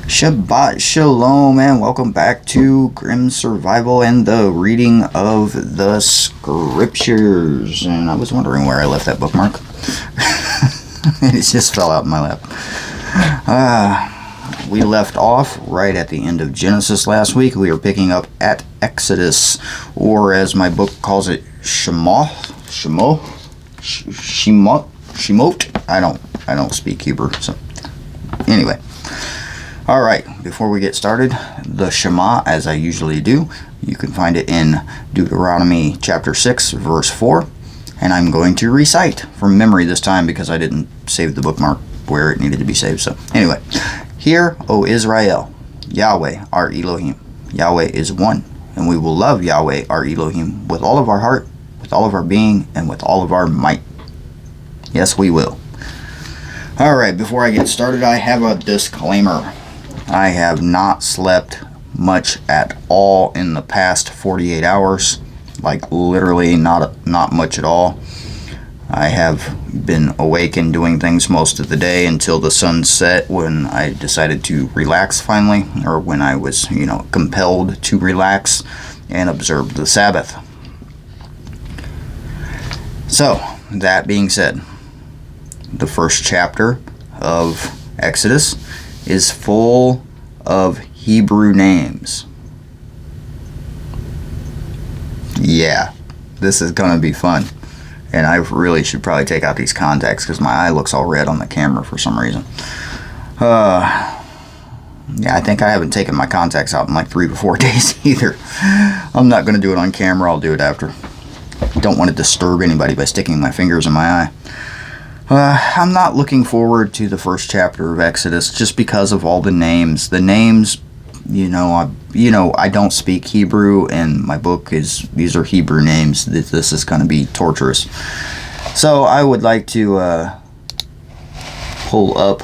Shabbat Shalom and welcome back to Grim Survival and the reading of the scriptures. And I was wondering where I left that bookmark. It just fell out in my lap. We left off right at the end of Genesis last week. We were picking up at Exodus, or as my book calls it, Shemot. I don't speak Hebrew, so anyway. Alright, before we get started, the Shema, as I usually do, you can find it in Deuteronomy chapter 6, verse 4. And I'm going to recite from memory this time because I didn't save the bookmark where it needed to be saved. So, anyway, hear, O Israel, Yahweh, our Elohim. Yahweh is one, and we will love Yahweh, our Elohim, with all of our heart, with all of our being, and with all of our might. Yes, we will. Alright, before I get started, I have a disclaimer. I have not slept much at all in the past 48 hours. Like literally not much at all. I have been awake and doing things most of the day until the sun set, when I decided to relax finally, or when I was, compelled to relax and observe the Sabbath. So, that being said, the first chapter of Exodus is full of Hebrew names. Yeah, this is going to be fun. And I really should probably take out these contacts because my eye looks all red on the camera for some reason. Yeah, I think I haven't taken my contacts out in like 3 to 4 days either. I'm not going to do it on camera. I'll do it after. Don't want to disturb anybody by sticking my fingers in my eye. I'm not looking forward to the first chapter of Exodus just because of all the names. The names, I don't speak Hebrew, and my book these are Hebrew names. This is going to be torturous. So I would like to pull up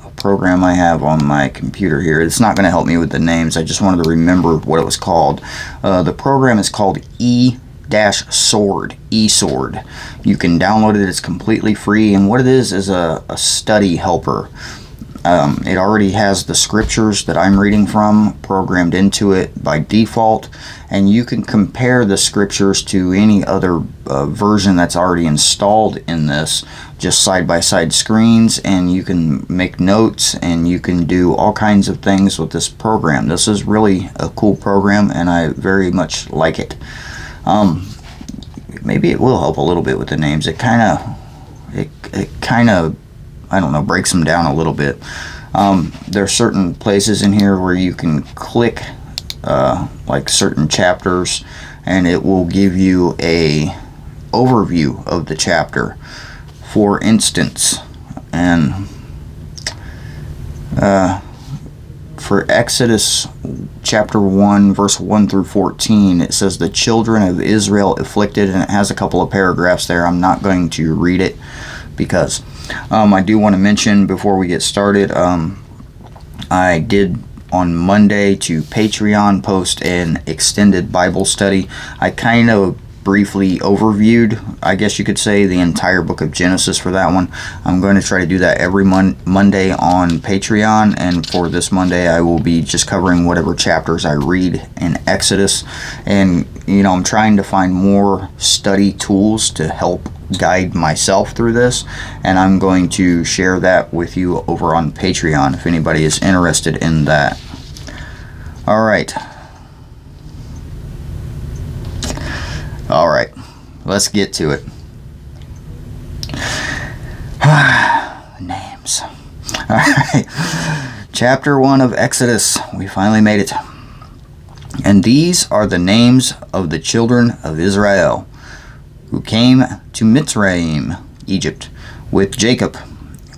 a program I have on my computer here. It's not going to help me with the names. I just wanted to remember what it was called. The program is called eSword. You can download it. It's completely free, and what it is a study helper. It already has the scriptures that I'm reading from programmed into it by default, and you can compare the scriptures to any other version that's already installed in this, just side-by-side screens, and you can make notes, and you can do all kinds of things with this program. This is really a cool program, and I very much like it. Maybe it will help a little bit with the names. It kind of, I don't know, breaks them down a little bit. There are certain places in here where you can click like certain chapters, and it will give you a overview of the chapter. For instance, and for Exodus chapter 1, verse 1 through 14, it says, the children of Israel afflicted, and it has a couple of paragraphs there. I'm not going to read it because I do want to mention before we get started, I did on Monday to Patreon post an extended Bible study. I kind of briefly overviewed, I guess you could say, the entire book of Genesis for that one. I'm going to try to do that every Monday on Patreon, and for this Monday I will be just covering whatever chapters I read in Exodus. And I'm trying to find more study tools to help guide myself through this, and I'm going to share that with you over on Patreon if anybody is interested in that. Alright, let's get to it. Names. Alright, chapter 1 of Exodus. We finally made it. And these are the names of the children of Israel who came to Mitzrayim, Egypt, with Jacob,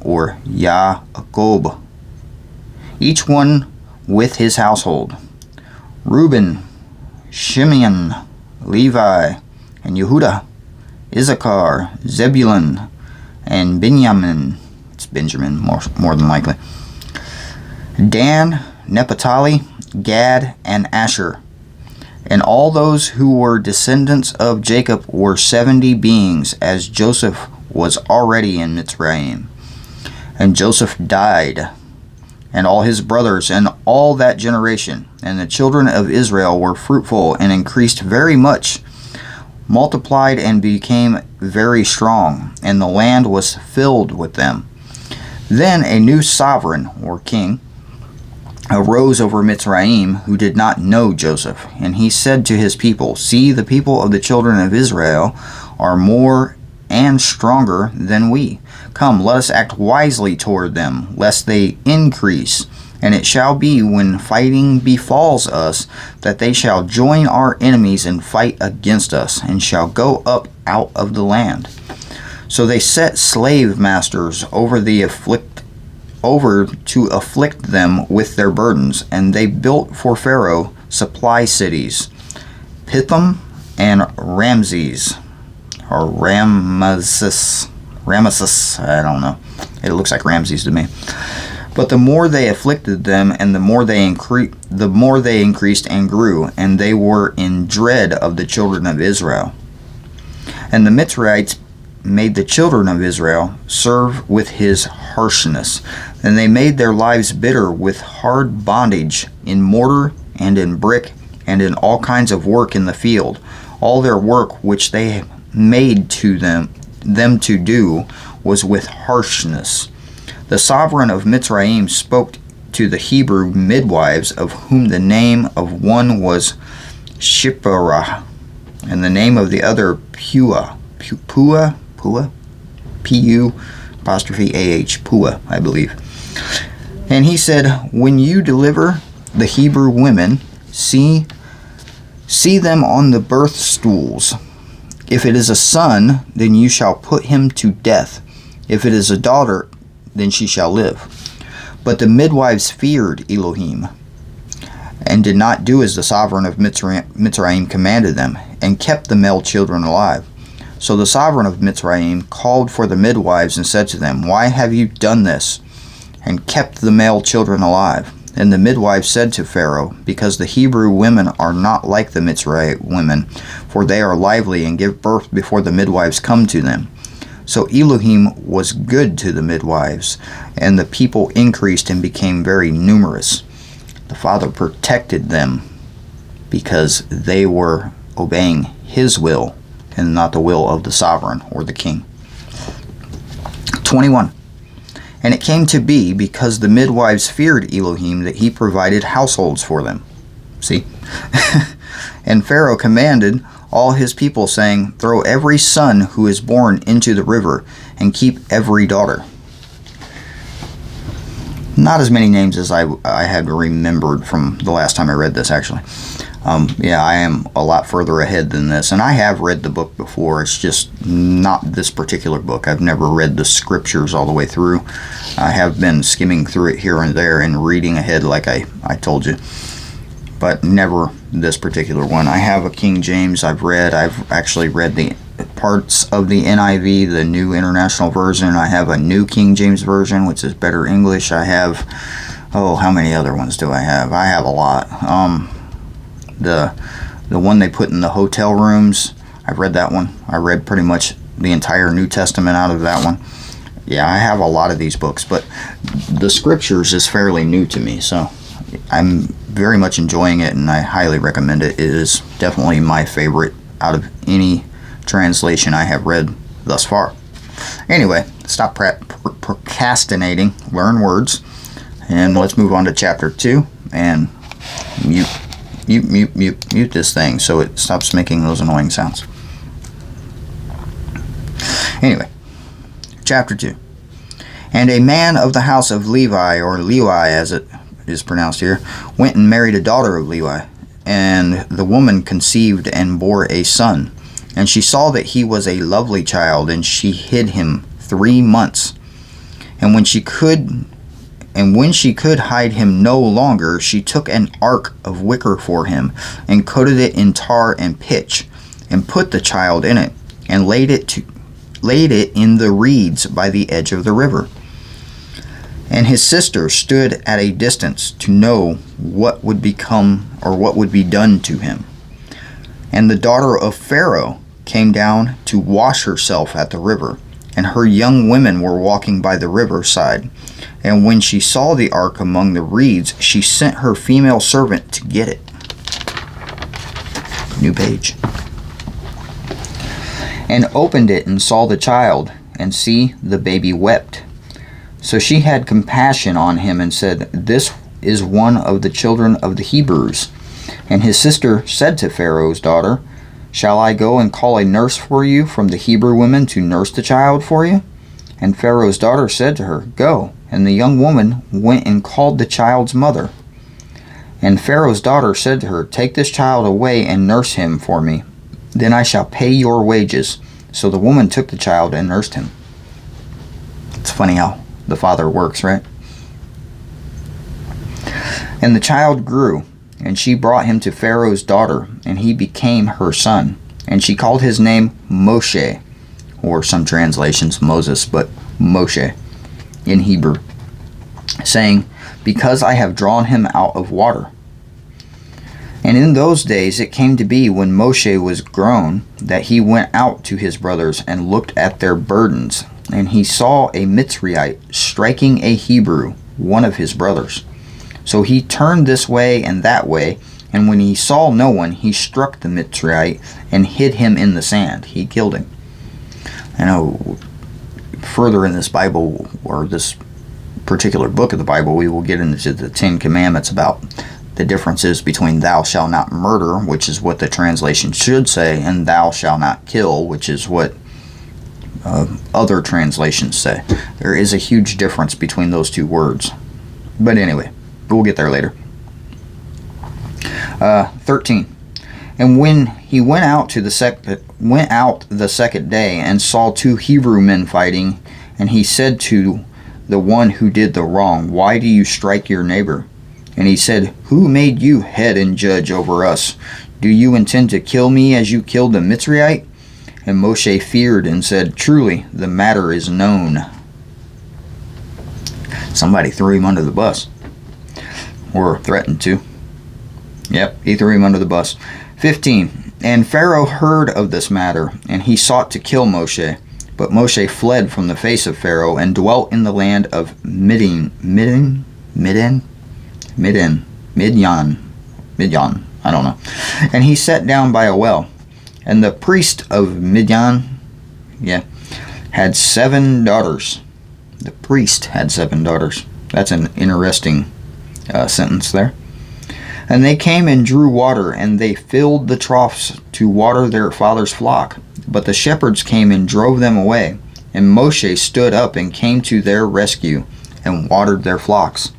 or Yaakov, each one with his household: Reuben, Shimeon, Levi, and Yehuda, Issachar, Zebulun, and Benjamin. It's Benjamin, more than likely. Dan, Naphtali, Gad, and Asher. And all those who were descendants of Jacob were 70 beings, as Joseph was already in Mitzrayim. And Joseph died and all his brothers, and all that generation. And the children of Israel were fruitful and increased very much, multiplied and became very strong, and the land was filled with them. Then a new sovereign, or king, arose over Mitzrayim, who did not know Joseph. And he said to his people, See, the people of the children of Israel are more and stronger than we. Come, let us act wisely toward them, lest they increase. And it shall be, when fighting befalls us, that they shall join our enemies and fight against us, and shall go up out of the land. So they set slave masters over to afflict them with their burdens, and they built for Pharaoh supply cities, Pithom and Ramses, or Ramesses, I don't know. It looks like Ramses to me. But the more they afflicted them, and the more they increased and grew, and they were in dread of the children of Israel. And the Mitzrayites made the children of Israel serve with his harshness, and they made their lives bitter with hard bondage in mortar and in brick and in all kinds of work in the field. All their work which they made to them to do was with harshness. The sovereign of Mitzrayim spoke to the Hebrew midwives, of whom the name of one was Shiphrah, and the name of the other Puah, P-U apostrophe A-H, Puah, I believe. And he said, When you deliver the Hebrew women, see them on the birth stools. If it is a son, then you shall put him to death. If it is a daughter, then she shall live. But the midwives feared Elohim, and did not do as the sovereign of Mitzrayim commanded them, and kept the male children alive. So the sovereign of Mitzrayim called for the midwives and said to them, Why have you done this, and kept the male children alive? And the midwives said to Pharaoh, Because the Hebrew women are not like the Mitzrayim women, for they are lively and give birth before the midwives come to them. So Elohim was good to the midwives, and the people increased and became very numerous. The Father protected them because they were obeying his will and not the will of the sovereign or the king. 21. And it came to be, because the midwives feared Elohim, that he provided households for them. See? And Pharaoh commanded all his people, saying, Throw every son who is born into the river, and keep every daughter. Not as many names as I had remembered from the last time I read this, actually. I am a lot further ahead than this, and I have read the book before. It's just not this particular book. I've never read the scriptures all the way through. I have been skimming through it here and there and reading ahead like I told you, but never this particular one. I have a King James I've actually read the parts of the NIV, the New International Version. I have a New King James Version, which is better English. I have, how many other ones do I have? I have a lot. The one they put in the hotel rooms, I've read that one. I read pretty much the entire New Testament out of that one. Yeah, I have a lot of these books, but the scriptures is fairly new to me, so I'm very much enjoying it, and I highly recommend it. It is definitely my favorite out of any translation I have read thus far. Anyway, stop procrastinating, learn words, and let's move on to chapter 2, and mute this thing so it stops making those annoying sounds. Anyway, chapter 2. And a man of the house of Levi, or Lewi as it is pronounced here, went and married a daughter of Levi. And the woman conceived and bore a son. And she saw that he was a lovely child, and she hid him 3 months. And when she could hide him no longer, she took an ark of wicker for him, and coated it in tar and pitch, and put the child in it, and laid it in the reeds by the edge of the river. And his sister stood at a distance to know what would become, or what would be done to him. And the daughter of Pharaoh came down to wash herself at the river, and her young women were walking by the riverside. And when she saw the ark among the reeds, she sent her female servant to get it. New page. And opened it and saw the child, and see, the baby wept. So she had compassion on him and said, This is one of the children of the Hebrews. And his sister said to Pharaoh's daughter, Shall I go and call a nurse for you from the Hebrew women to nurse the child for you? And Pharaoh's daughter said to her, Go. And the young woman went and called the child's mother. And Pharaoh's daughter said to her, Take this child away and nurse him for me. Then I shall pay your wages. So the woman took the child and nursed him. It's funny how the father works, right? And the child grew, and she brought him to Pharaoh's daughter, and he became her son. And she called his name Moshe, or some translations Moses, but Moshe in Hebrew, saying, Because I have drawn him out of water. And in those days it came to be, when Moshe was grown, that he went out to his brothers and looked at their burdens. And he saw a Mitzrayite striking a Hebrew, one of his brothers. So he turned this way and that way, and when he saw no one, he struck the Mitzrayite and hid him in the sand. He killed him. I know further in this Bible, or this particular book of the Bible, we will get into the Ten Commandments about the differences between thou shalt not murder, which is what the translation should say, and thou shalt not kill, which is what other translations say. There is a huge difference between those two words. But anyway, we'll get there later. 13. And when he went out the second day and saw two Hebrew men fighting, and he said to the one who did the wrong, Why do you strike your neighbor? And he said, Who made you head and judge over us? Do you intend to kill me as you killed the Mitzrayite? And Moshe feared and said, Truly, the matter is known. Somebody threw him under the bus. Or threatened to. Yep, he threw him under the bus. 15. And Pharaoh heard of this matter, and he sought to kill Moshe. But Moshe fled from the face of Pharaoh and dwelt in the land of Midian, I don't know. And he sat down by a well. And the priest of Midian, had 7 daughters. The priest had 7 daughters. That's an interesting sentence there. And they came and drew water, and they filled the troughs to water their father's flock. But the shepherds came and drove them away. And Moshe stood up and came to their rescue, and watered their flocks.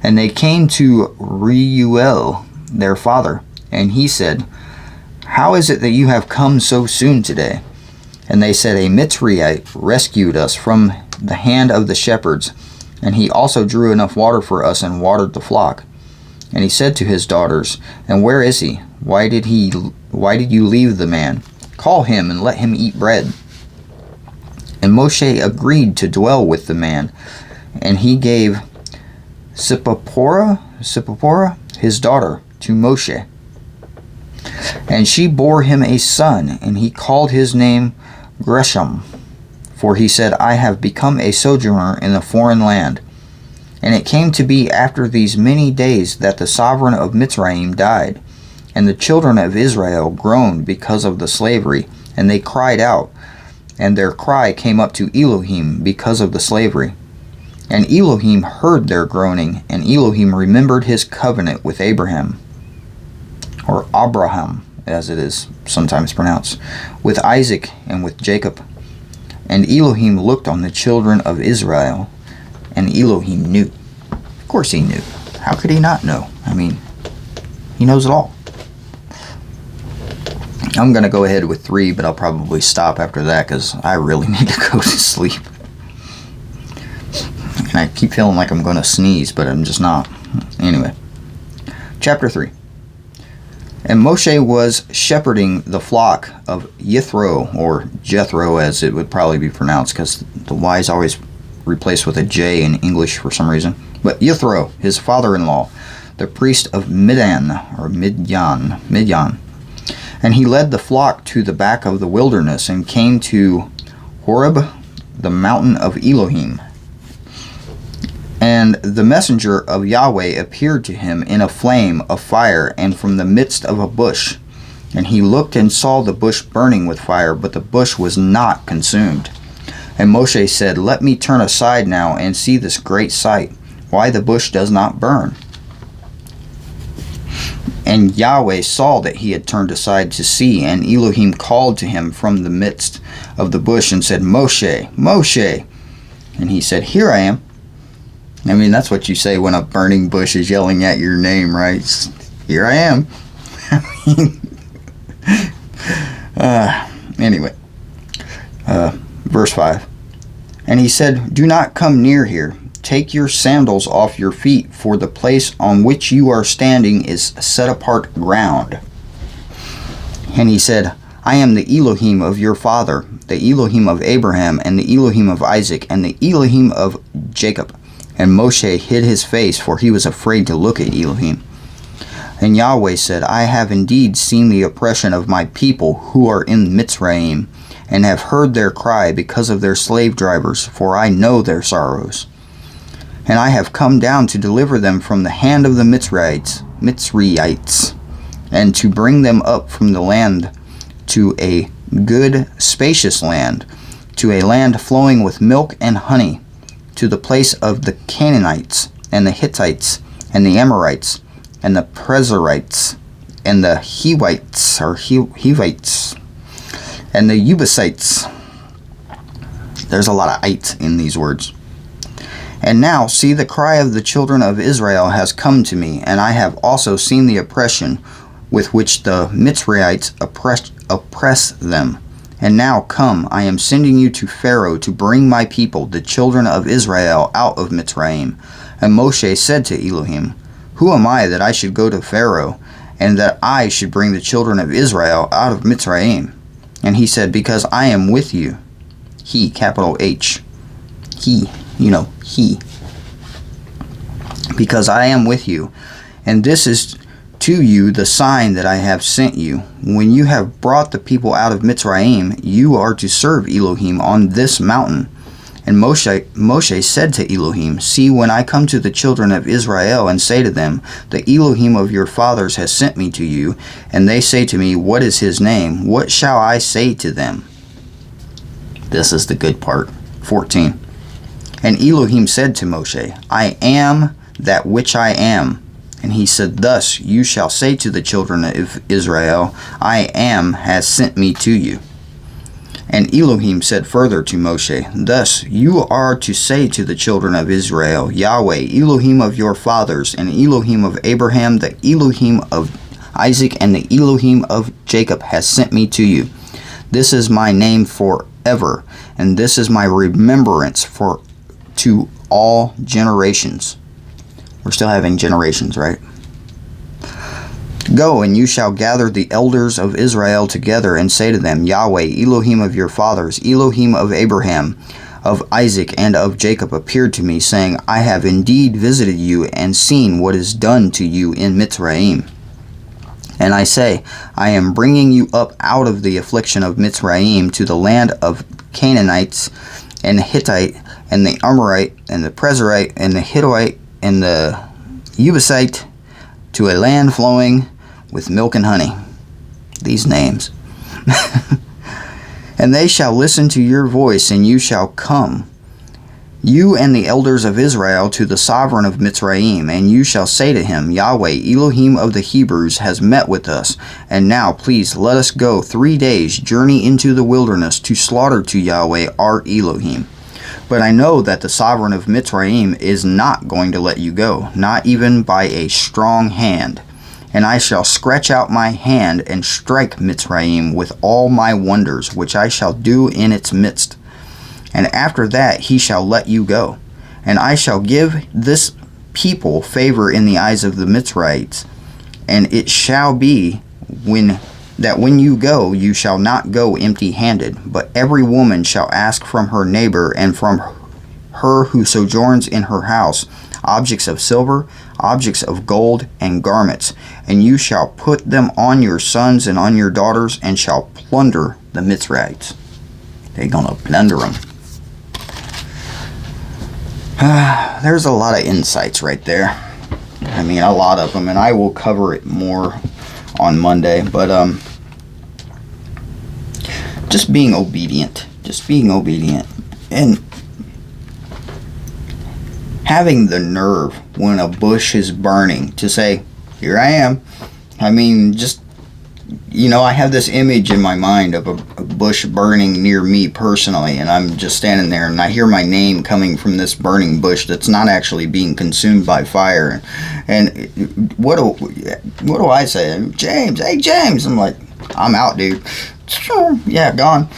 And they came to Reuel, their father, and he said, How is it that you have come so soon today? And they said, A Mitzrayite rescued us from the hand of the shepherds, and he also drew enough water for us and watered the flock. And he said to his daughters, And where is he? Why did you leave the man? Call him and let him eat bread. And Moshe agreed to dwell with the man, and he gave Sippora, his daughter, to Moshe. And she bore him a son, and he called his name Gresham, for he said, I have become a sojourner in a foreign land. And it came to be after these many days that the sovereign of Mitzrayim died, and the children of Israel groaned because of the slavery, and they cried out, and their cry came up to Elohim because of the slavery. And Elohim heard their groaning, and Elohim remembered his covenant with Abraham, or Abraham, as it is sometimes pronounced, with Isaac and with Jacob. And Elohim looked on the children of Israel, and Elohim knew. Of course he knew. How could he not know? I mean, he knows it all. I'm going to go ahead with 3, but I'll probably stop after that because I really need to go to sleep. And I keep feeling like I'm going to sneeze, but I'm just not. Anyway, chapter 3. And Moshe was shepherding the flock of Yithro, or Jethro as it would probably be pronounced, because the Y is always replaced with a J in English for some reason. But Yithro, his father-in-law, the priest of Midian. And he led the flock to the back of the wilderness and came to Horeb, the mountain of Elohim. And the messenger of Yahweh appeared to him in a flame of fire and from the midst of a bush. And he looked and saw the bush burning with fire, but the bush was not consumed. And Moshe said, "Let me turn aside now and see this great sight, why the bush does not burn." And Yahweh saw that he had turned aside to see, and Elohim called to him from the midst of the bush and said, "Moshe, Moshe." And he said, "Here I am." I mean, that's what you say when a burning bush is yelling at your name, right? Here I am. Anyway, verse 5. And he said, "Do not come near here. Take your sandals off your feet, for the place on which you are standing is set apart ground." And he said, "I am the Elohim of your father, the Elohim of Abraham, and the Elohim of Isaac, and the Elohim of Jacob." And Moshe hid his face, for he was afraid to look at Elohim. And Yahweh said, "I have indeed seen the oppression of my people who are in Mitzrayim, and have heard their cry because of their slave drivers, for I know their sorrows. And I have come down to deliver them from the hand of the Mitzrayites, and to bring them up from the land to a good, spacious land, to a land flowing with milk and honey, to the place of the Canaanites, and the Hittites, and the Amorites, and the Perizzites, and the Hivites, and the Jebusites. There's a lot of ites in these words. And now, see, the cry of the children of Israel has come to me, and I have also seen the oppression with which the Mitzrayites oppress them. And now come, I am sending you to Pharaoh to bring my people, the children of Israel, out of Mitzrayim. And Moshe said to Elohim, "Who am I that I should go to Pharaoh, and that I should bring the children of Israel out of Mitzrayim?" And he said, "Because I am with you." He, capital H. He. Because I am with you. And this is to you the sign that I have sent you. When you have brought the people out of Mitzrayim, you are to serve Elohim on this mountain. And Moshe said to Elohim, "See, when I come to the children of Israel and say to them, the Elohim of your fathers has sent me to you, and they say to me, what is his name? What shall I say to them?" This is the good part. 14. And Elohim said to Moshe, "I am that which I am." And he said, "Thus you shall say to the children of Israel, I am has sent me to you." And Elohim said further to Moshe, "Thus you are to say to the children of Israel, Yahweh, Elohim of your fathers, and Elohim of Abraham, the Elohim of Isaac, and the Elohim of Jacob has sent me to you. This is my name forever, and this is my remembrance to all generations." We're still having generations, right? "Go, and you shall gather the elders of Israel together, and say to them, Yahweh, Elohim of your fathers, Elohim of Abraham, of Isaac, and of Jacob appeared to me, saying, I have indeed visited you, and seen what is done to you in Mitzrayim. And I say, I am bringing you up out of the affliction of Mitzrayim to the land of Canaanites, and the Hittite, and the Amorite, and the Perizzite, and the Hittite, and the Jebusite, to a land flowing with milk and honey." These names. "And they shall listen to your voice, and you shall come, you and the elders of Israel, to the sovereign of Mitzrayim, and you shall say to him, Yahweh, Elohim of the Hebrews, has met with us, and now please let us go 3 days' journey into the wilderness to slaughter to Yahweh our Elohim. But I know that the sovereign of Mitzrayim is not going to let you go, not even by a strong hand. And I shall stretch out my hand and strike Mitzrayim with all my wonders, which I shall do in its midst. And after that he shall let you go. And I shall give this people favor in the eyes of the Mitzrayites. And it shall be when you go, you shall not go empty-handed, but every woman shall ask from her neighbor and from her who sojourns in her house objects of silver, objects of gold, and garments, and you shall put them on your sons and on your daughters, and shall plunder the Mitzrayites." They're going to plunder them. There's a lot of insights right there. I mean, a lot of them, and I will cover it more on Monday. But just being obedient, and having the nerve when a bush is burning to say, "Here I am." I mean, just, I have this image in my mind of a bush burning near me personally, and I'm just standing there and I hear my name coming from this burning bush that's not actually being consumed by fire. And what do I say? James, hey James. I'm like, I'm out, dude. Yeah, gone.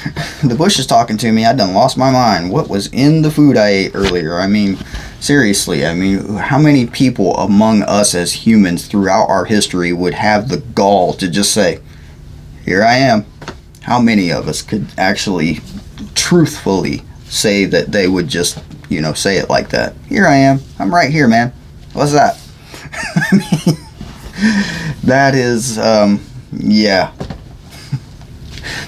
The bush is talking to me. I done lost my mind. What was in the food I ate earlier? I mean, seriously, I mean, how many people among us as humans throughout our history would have the gall to just say, "Here I am"? How many of us could actually truthfully say that they would just, say it like that? "Here I am. I'm right here, man. What's that?" I mean, that is, yeah.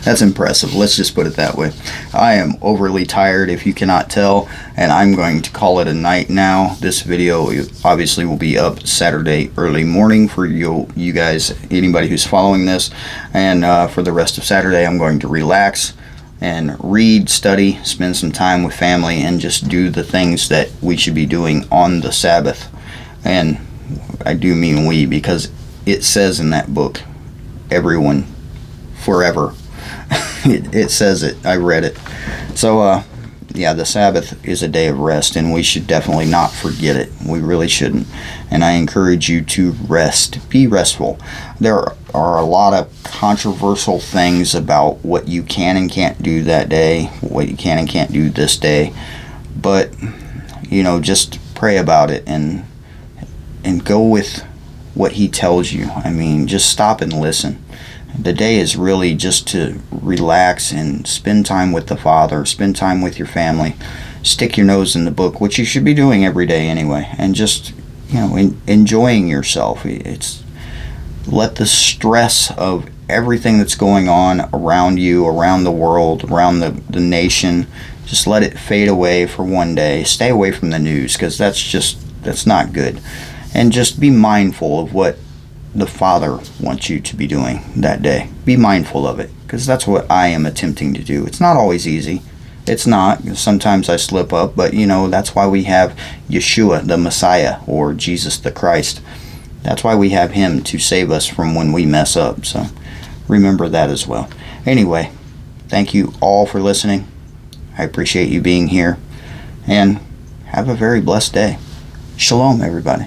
That's impressive. Let's just put it that way. I am overly tired, if you cannot tell, and I'm going to call it a night now. This video obviously will be up Saturday early morning for you guys, anybody who's following this. And for the rest of Saturday, I'm going to relax and read, study, spend some time with family, and just do the things that we should be doing on the Sabbath. And I do mean we, because it says in that book, everyone, forever. It says it. I read it. So, yeah, the Sabbath is a day of rest, and we should definitely not forget it. We really shouldn't. And I encourage you to rest. Be restful. There are a lot of controversial things about what you can and can't do that day, what you can and can't do this day. But, just pray about it and go with what he tells you. I mean, just stop and listen. The day is really just to relax and spend time with the Father, spend time with your family, stick your nose in the book, which you should be doing every day anyway, and just, enjoying yourself. It's let the stress of everything that's going on around you, around the world, around the nation, just let it fade away for one day. Stay away from the news, because that's not good. And just be mindful of what the Father wants you to be doing that day. Be mindful of it, because that's what I am attempting to do. It's not always easy. It's not. Sometimes I slip up, but that's why we have Yeshua, the Messiah, or Jesus the Christ. That's why we have him, to save us from when we mess up. So remember that as well. Anyway, thank you all for listening. I appreciate you being here, and have a very blessed day. Shalom, everybody.